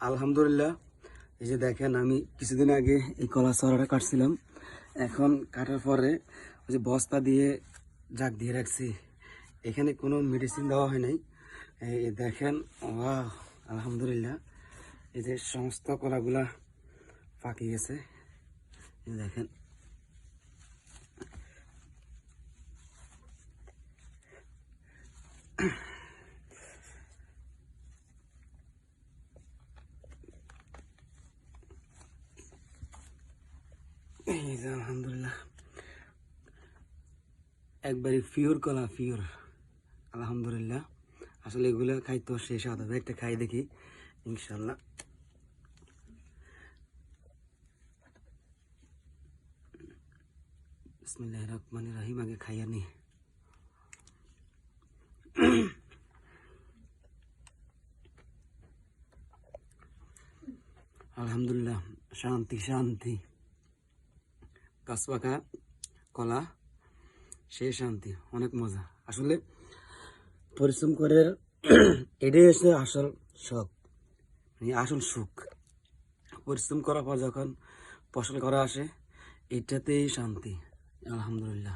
আলহামদুলিল্লাহ। এই যে দেখেন, আমি কিছুদিন আগে এই কলা ছড়াটা কাটছিলাম। এখন কাটার পরে ওই যে বস্তা দিয়ে জাগ দিয়ে রাখছি। এখানে কোনো মেডিসিন দেওয়া হয় নাই। এই দেখেন, ওয়াও, আলহামদুলিল্লাহ। এই যে সমস্ত কলাগুলা পাকি গেছে, এই দেখেন। এই যে আলহামদুলিল্লাহ, একবারে পিওর কলা, পিওর। আলহামদুলিল্লাহ। আসলে এগুলো খাই তো শেষ হবে, একটা খাই দেখি ইনশাল্লাহ। বিসমিল্লাহির রহমানির রহিম, আগে খাইয়া নি। আলহামদুলিল্লাহ, শান্তি শান্তি। কাঁচপাকা কলা, সেই শান্তি, অনেক মজা। আসলে পরিশ্রম করে এটাই হচ্ছে আসল শখ, আসল সুখ। পরিশ্রম করার পর যখন ফসল করা আসে, এটাতেই শান্তি। আলহামদুলিল্লাহ।